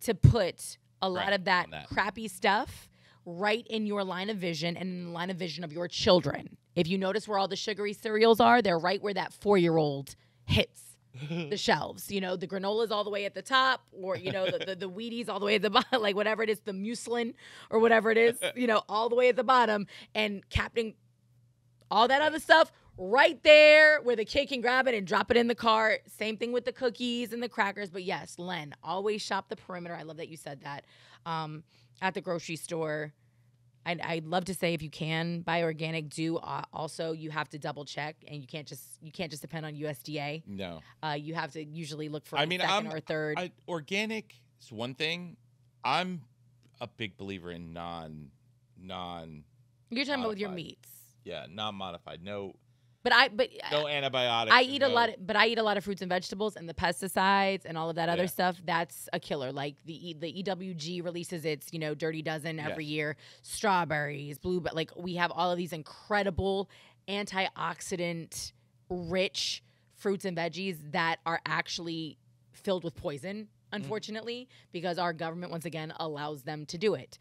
to put a lot of that crappy stuff right in your line of vision and in the line of vision of your children. If you notice where all the sugary cereals are, they're right where that 4-year-old hits the shelves. You know, the granola's all the way at the top, or, you know, the Wheaties all the way at the bottom, like whatever it is, the muslin or whatever it is, you know, all the way at the bottom, and Captain all that other stuff right there where the kid can grab it and drop it in the cart. Same thing with the cookies and the crackers. But yes, Len, always shop the perimeter. I love that you said that. At the grocery store, I'd love to say if you can buy organic, do. Also, you have to double check, and you can't just depend on USDA. No, you have to usually look for second or third. Organic is one thing. I'm a big believer in non. You're talking about with your meats. Yeah, non-modified. No I antibiotics. eat a lot of fruits and vegetables, and the pesticides and all of that other stuff. That's a killer. Like the EWG releases its Dirty Dozen every year. Strawberries, like we have all of these incredible antioxidant rich fruits and veggies that are actually filled with poison. Unfortunately, because our government, once again, allows them to do it.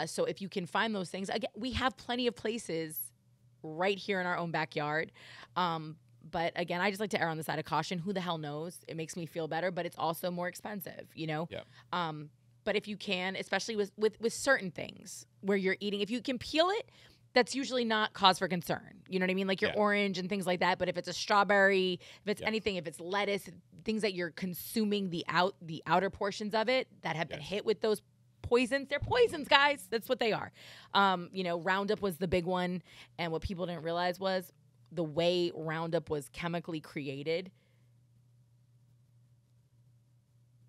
So if you can find those things, again, we have plenty of places right here in our own backyard. But again, I just like to err on the side of caution. Who the hell knows? It makes me feel better, but it's also more expensive, Yeah. But if you can, especially with certain things where you're eating, if you can peel it, that's usually not cause for concern. You know what I mean? Like your orange and things like that. But if it's a strawberry, if it's anything, if it's lettuce, things that you're consuming the outer portions of it that have been hit with those poisons. They're poisons, guys. That's what they are. Roundup was the big one. And what people didn't realize was the way Roundup was chemically created,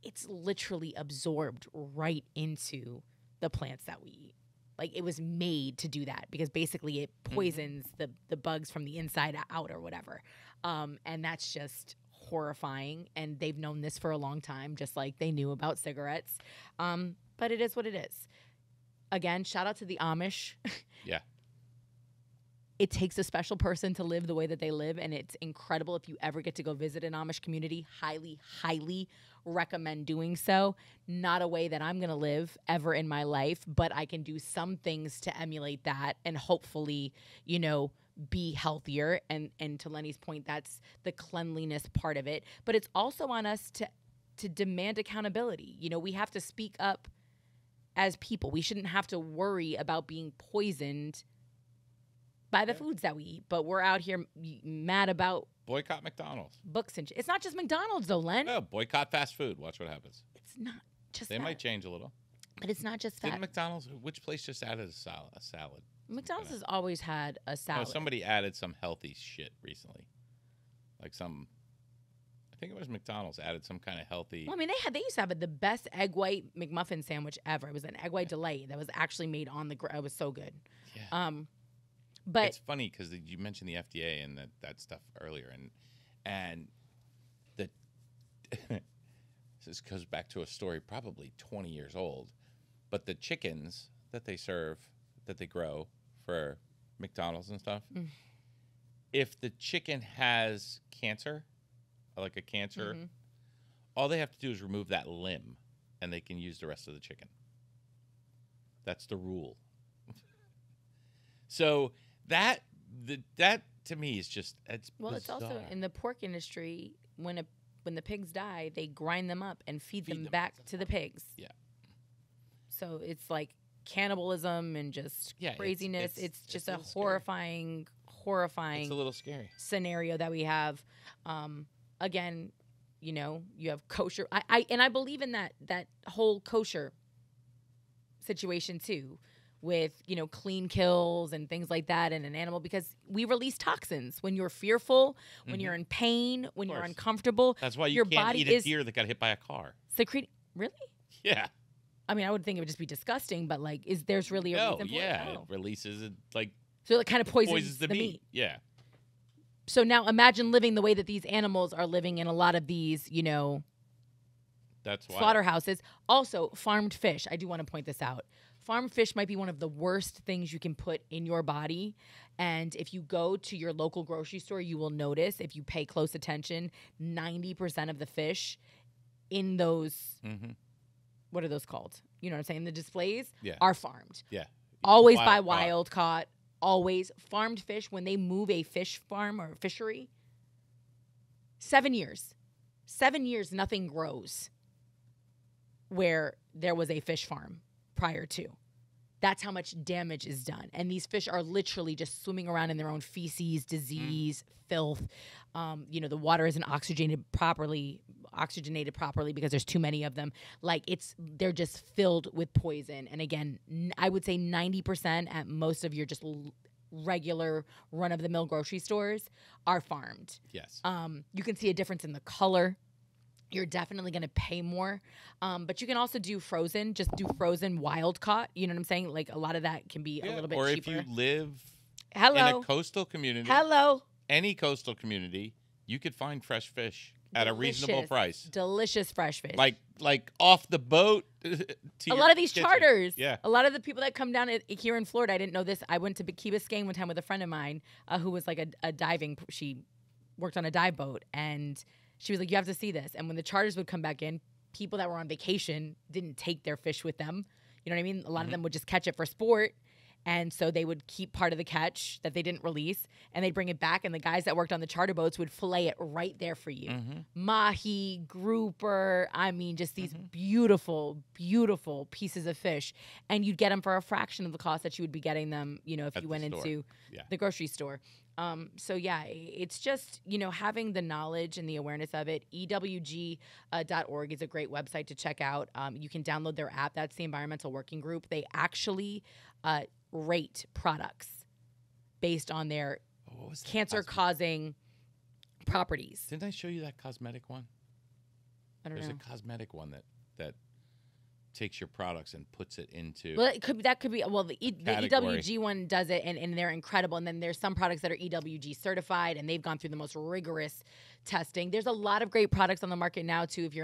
it's literally absorbed right into the plants that we eat. Like it was made to do that because basically it poisons the bugs from the inside out or whatever. And that's just horrifying. And they've known this for a long time, just like they knew about cigarettes. But it is what it is. Again, shout out to the Amish. Yeah. It takes a special person to live the way that they live, and it's incredible. If you ever get to go visit an Amish community, highly, highly recommend doing so. Not a way that I'm going to live ever in my life, but I can do some things to emulate that and hopefully, be healthier. And to Lenny's point, that's the cleanliness part of it. But it's also on us to demand accountability. We have to speak up as people. We shouldn't have to worry about being poisoned by the foods that we eat, but we're out here mad about boycott McDonald's books and it's not just McDonald's though, Len. No, boycott fast food. Watch what happens. It's not just they might change a little, but it's not just Didn't McDonald's? Which place just added a salad? McDonald's has always had a salad. No, somebody added some healthy shit recently, like some. I think it was McDonald's added some kind of healthy. Well, I mean, they used to have the best egg white McMuffin sandwich ever. It was an egg white delight that was actually made on the grill. It was so good. Yeah. But it's funny because you mentioned the FDA and that stuff earlier, and this goes back to a story probably 20 years old, but the chickens that they grow for McDonald's and stuff, if the chicken has cancer, like a cancer, all they have to do is remove that limb, and they can use the rest of the chicken. That's the rule. So. That to me is just it's bizarre. It's also in the pork industry when the pigs die, they grind them up and feed them back to the pigs. Yeah. So it's like cannibalism and just craziness. It's just a horrifying it's a little scary scenario that we have. Again, you know, you have kosher. I believe in that whole kosher situation too, with, you know, clean kills and things like that in an animal, because we release toxins when you're fearful, when you're in pain, when you're uncomfortable. That's why you your can't body eat a deer that got hit by a car. Secreting. Really? Yeah. I mean, I would think it would just be disgusting, but like, there's really a reason for it? It releases it, like, so it kind of poisons the meat. Yeah. So now imagine living the way that these animals are living in a lot of these, you know, that's why. Slaughterhouses. Also, farmed fish. I do want to point this out. Farmed fish might be one of the worst things you can put in your body. And if you go to your local grocery store, you will notice, if you pay close attention, 90% of the fish in those, what are those called? You know what I'm saying? The displays are farmed. Yeah. Always by wild caught. Always farmed fish. When they move a fish farm or fishery, 7 years. 7 years, nothing grows where there was a fish farm prior to. That's how much damage is done. And these fish are literally just swimming around in their own feces, disease, filth. You know, the water isn't oxygenated properly because there's too many of them. Like, they're just filled with poison. And again, I would say 90% at most of your just regular run-of-the-mill grocery stores are farmed. Yes. You can see a difference in the color. You're definitely going to pay more. But you can also do frozen. Just do frozen wild caught. You know what I'm saying? Like, a lot of that can be a little bit cheaper. Or if you live in a coastal community. Any coastal community, you could find fresh fish at a reasonable price. Delicious fresh fish. Like off the boat to a lot of these kitchen. Charters. Yeah. A lot of the people that come down here in Florida, I didn't know this. I went to Key Biscayne one time with a friend of mine who was like a diving. She worked on a dive boat, and she was like, you have to see this. And when the charters would come back in, people that were on vacation didn't take their fish with them. You know what I mean? A lot of them would just catch it for sport. And so they would keep part of the catch that they didn't release, and they'd bring it back, and the guys that worked on the charter boats would fillet it right there for you. Mahi, grouper, I mean, just these beautiful, beautiful pieces of fish. And you'd get them for a fraction of the cost that you would be getting them, you know, if you went into the grocery store. So yeah, it's just, you know, having the knowledge and the awareness of it. EWG.org is a great website to check out. You can download their app. That's the Environmental Working Group. They actually rate products based on their cancer-causing properties. Didn't I show you that cosmetic one? I don't know. There's a cosmetic one that takes your products and puts it into. Well, the EWG one does it, and they're incredible. And then there's some products that are EWG certified, and they've gone through the most rigorous testing. There's a lot of great products on the market now too. If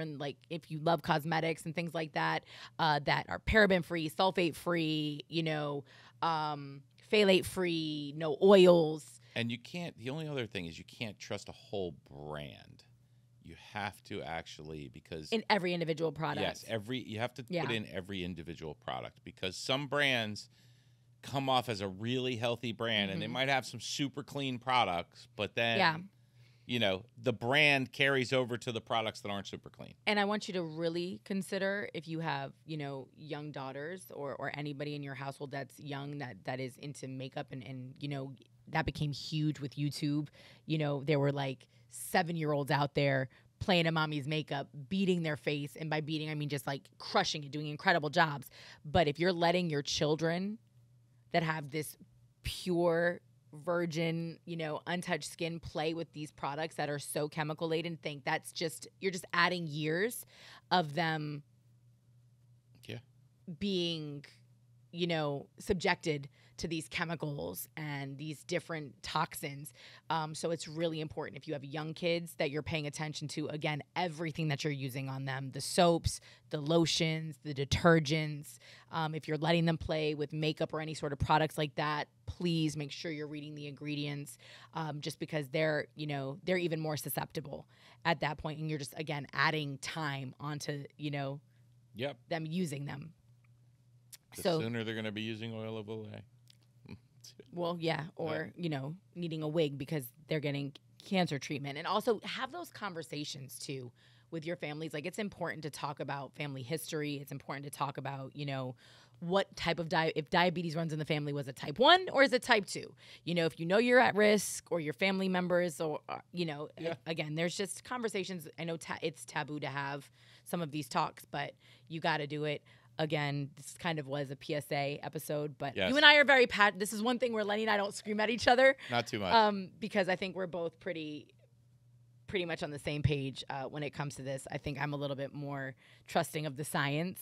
you love cosmetics and things like that, that are paraben free, sulfate free, you know, phthalate free, no oils. And you can't. The only other thing is you can't trust a whole brand. You have to actually, because in every individual product. Yes, you have to put in every individual product, because some brands come off as a really healthy brand and they might have some super clean products, but then you know, the brand carries over to the products that aren't super clean. And I want you to really consider, if you have, you know, young daughters or anybody in your household that's young that is into makeup, and you know, that became huge with YouTube. You know, there were like 7-year-olds out there playing a mommy's makeup, beating their face. And by beating, I mean just like crushing it, doing incredible jobs. But if you're letting your children that have this pure, virgin, you know, untouched skin play with these products that are so chemical laden, think that's just, you're just adding years of them being, you know, subjected to these chemicals and these different toxins. So it's really important, if you have young kids, that you're paying attention to, again, everything that you're using on them, the soaps, the lotions, the detergents. If you're letting them play with makeup or any sort of products like that, please make sure you're reading the ingredients, just because they're even more susceptible at that point. And you're just, again, adding time onto, you know, them using them. The sooner they're going to be using oil of Olay. Well, yeah, or, you know, needing a wig because they're getting cancer treatment. And also have those conversations, too, with your families. Like, it's important to talk about family history. It's important to talk about, you know, what type of if diabetes runs in the family, was it type 1 or is it type 2? You know, if you know you're at risk or your family members or, you know, again, there's just conversations. I know it's taboo to have some of these talks, but you got to do it. Again, this kind of was a PSA episode, but you and I are very this is one thing where Lenny and I don't scream at each other. Not too much. Because I think we're both pretty much on the same page when it comes to this. I think I'm a little bit more trusting of the science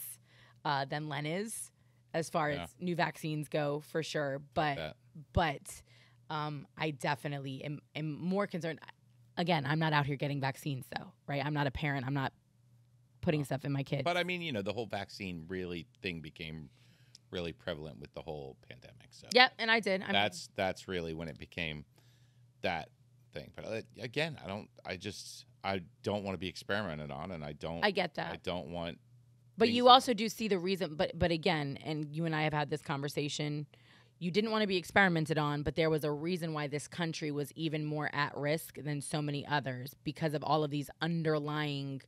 than Len is. As far as new vaccines go, for sure. But I definitely am more concerned. Again, I'm not out here getting vaccines, though, right? I'm not a parent. I'm not putting stuff in my kids. But, I mean, you know, the whole vaccine thing became really prevalent with the whole pandemic. So yep, and I did. That's really when it became that thing. But, again, I don't want to be experimented on, and I get that. I don't want... But you also do see the reason, but again, and you and I have had this conversation, you didn't want to be experimented on, but there was a reason why this country was even more at risk than so many others because of all of these underlying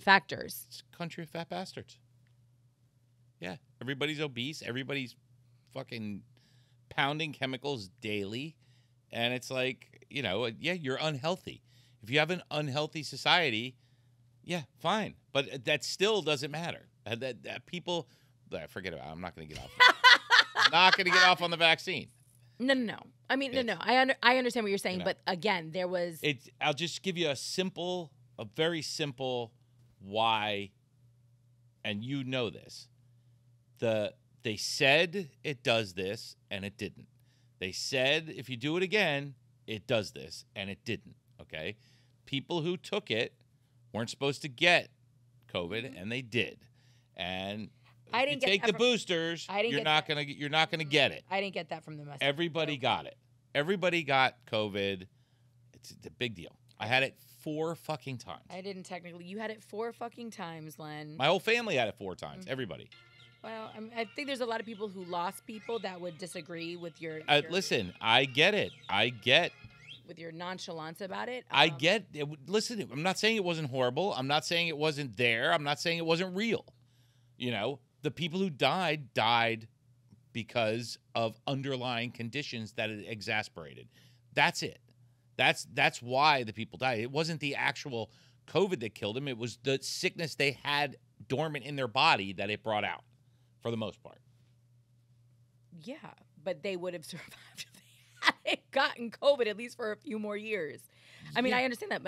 factors. It's a country of fat bastards. Yeah, everybody's obese, everybody's fucking pounding chemicals daily, and it's like, you know, you're unhealthy. If you have an unhealthy society... Yeah, fine, but that still doesn't matter. That people, forget about it. I'm not going to get off. I'm not going to get off on the vaccine. No. I mean, no. I understand what you're saying, but again, there was. I'll just give you a very simple why, and you know this. They said it does this, and it didn't. They said if you do it again, it does this, and it didn't. Okay, people who took it weren't supposed to get COVID, and they did. And if you take the boosters, you're not gonna get it. I didn't get that from the message. Everybody got it. Everybody got COVID. It's a big deal. I had it 4 fucking times. I didn't technically. You had it 4 fucking times, Len. My whole family had it 4 times. Everybody. Well, I think there's a lot of people who lost people that would disagree with your listen, I get it. With your nonchalance about it. I get it. Listen, I'm not saying it wasn't horrible. I'm not saying it wasn't there. I'm not saying it wasn't real. You know, the people who died because of underlying conditions that it exasperated. That's it. That's why the people died. It wasn't the actual COVID that killed them. It was the sickness they had dormant in their body that it brought out, for the most part. Yeah, but they would have survived if they hadn't gotten COVID at least for a few more years. I mean, I understand that,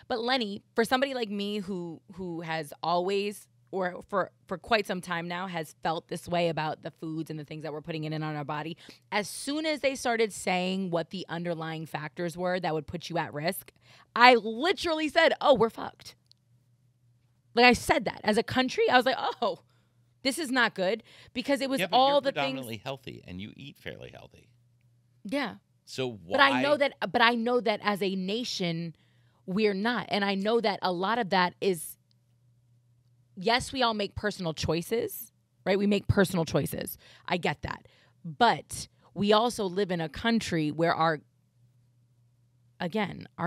but Lenny, for somebody like me who has always, or for quite some time now, has felt this way about the foods and the things that we're putting in on our body, as soon as they started saying what the underlying factors were that would put you at risk, I literally said, oh, we're fucked. Like, I said that. As a country, I was like, oh, this is not good, because it was all the things. You're predominantly healthy, and you eat fairly healthy. Yeah. So why? But I know that as a nation, we're not. And I know that a lot of that is, yes, we all make personal choices, right? We make personal choices. I get that. But we also live in a country where our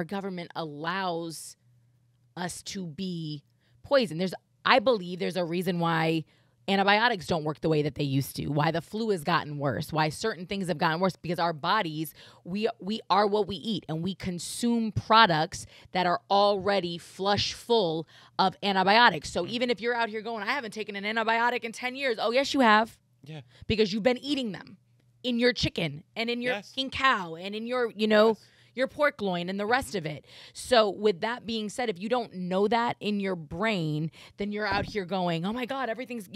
government allows us to be poisoned. I believe there's a reason why antibiotics don't work the way that they used to, why the flu has gotten worse, why certain things have gotten worse, because our bodies, we are what we eat, and we consume products that are already flush full of antibiotics. So even if you're out here going, I haven't taken an antibiotic in 10 years. Oh, yes, you have. Yeah. Because you've been eating them in your chicken and in your fucking cow and in your, your pork loin and the rest of it. So with that being said, if you don't know that in your brain, then you're out here going, oh my God, everything's,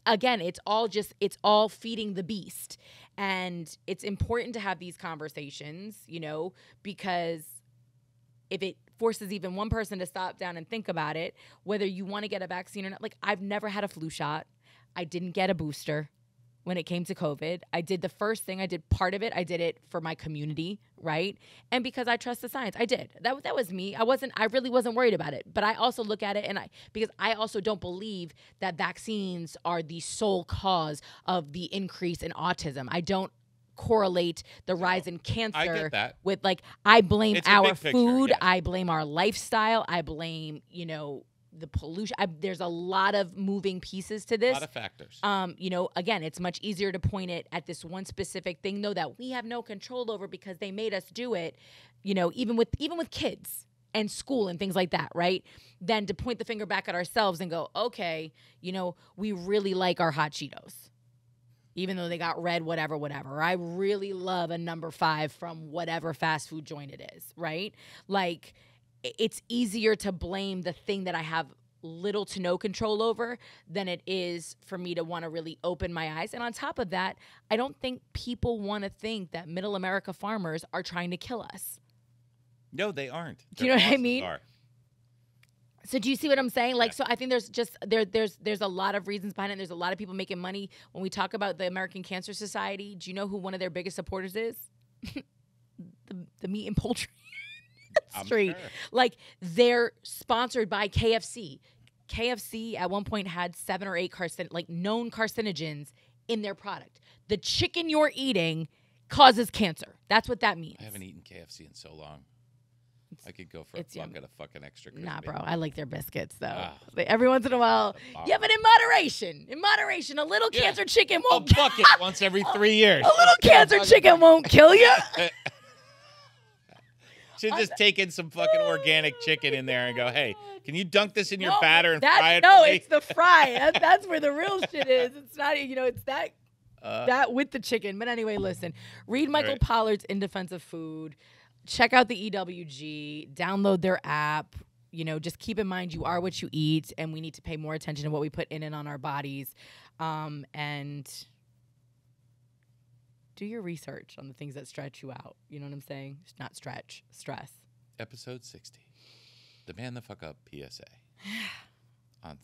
again, it's all feeding the beast. And it's important to have these conversations, because if it forces even one person to stop down and think about it, whether you want to get a vaccine or not. Like, I've never had a flu shot. I didn't get a booster when it came to COVID. I did the first thing. I did part of it. I did it for my community, right? And because I trust the science, I did. That was me. I really wasn't worried about it. But I also look at it because I also don't believe that vaccines are the sole cause of the increase in autism. I don't correlate the rise in cancer with I blame our food. Yeah. I blame our lifestyle. I blame, the pollution. There's a lot of moving pieces to this. A lot of factors. Again, it's much easier to point it at this one specific thing, though, that we have no control over because they made us do it, even with kids and school and things like that, right? Than to point the finger back at ourselves and go, okay, we really like our hot Cheetos, even though they got red, whatever. I really love a number 5 from whatever fast food joint it is, right? Like, it's easier to blame the thing that I have little to no control over than it is for me to want to really open my eyes. And on top of that, I don't think people want to think that middle America farmers are trying to kill us. No, they aren't. Do you know what I mean? So do you see what I'm saying? Like, yeah. So I think there's just there's a lot of reasons behind it. There's a lot of people making money. When we talk about the American Cancer Society, do you know who one of their biggest supporters is? the meat and poultry industry. Sure. Like, they're sponsored by KFC. KFC at one point had 7 or 8 known carcinogens in their product. The chicken you're eating causes cancer. That's what that means. I haven't eaten KFC in so long. I could go for a bucket of fucking extra crispy. Nah, bro. I like their biscuits, though. Every once in a while. Yeah, but in moderation. A little cancer chicken won't a bucket once every 3 years. A little cancer chicken won't kill you. Should just take in some fucking organic chicken in there and go, hey, can you dunk this in your batter and fry it? No, it's the fry. That's where the real shit is. It's not, it's that with the chicken. But anyway, listen. Read Michael Pollard's In Defense of Food. Check out the EWG. Download their app. Just keep in mind you are what you eat, and we need to pay more attention to what we put in and on our bodies. And do your research on the things that stretch you out. You know what I'm saying? Not stretch, stress. Episode 60. The Man the Fuck Up PSA. I'm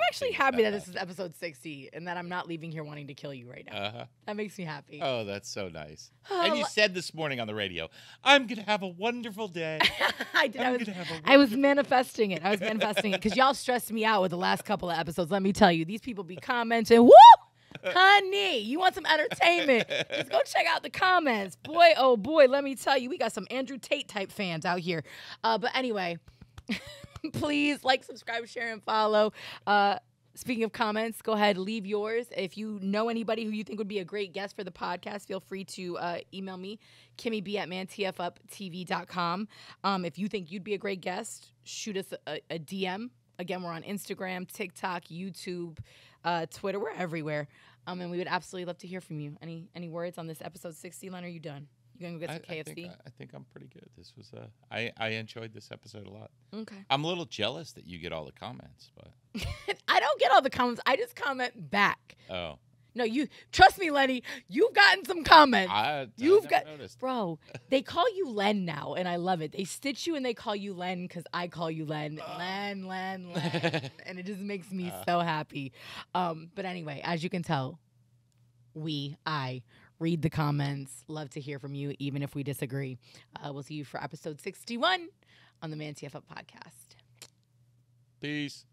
actually happy that this is episode 60 and that I'm not leaving here wanting to kill you right now. Uh-huh. That makes me happy. Oh, that's so nice. And you said this morning on the radio, I'm going to have a wonderful day. I did. I was manifesting it. Because y'all stressed me out with the last couple of episodes. Let me tell you, these people be commenting, whoop! Honey, you want some entertainment? Just go check out the comments. Boy, oh boy, let me tell you, we got some Andrew Tate type fans out here. But anyway, please like, subscribe, share, and follow. Speaking of comments, go ahead, leave yours. If you know anybody who you think would be a great guest for the podcast, feel free to email me, KimmyB@ManTFupTV.com. If you think you'd be a great guest, shoot us a DM. Again, we're on Instagram, TikTok, YouTube, Twitter. We're everywhere. And we would absolutely love to hear from you. Any words on this episode 60, Len? Are you done? You gonna go get some KFC? I think I'm pretty good. This was I enjoyed this episode a lot. Okay. I'm a little jealous that you get all the comments, but I don't get all the comments. I just comment back. Oh. No, you trust me, Lenny. You've gotten some comments. You've noticed. Bro, they call you Len now, and I love it. They stitch you and they call you Len because I call you Len. Len. And it just makes me so happy. But anyway, as you can tell, I read the comments. Love to hear from you, even if we disagree. We'll see you for episode 61 on the ManTFup podcast. Peace.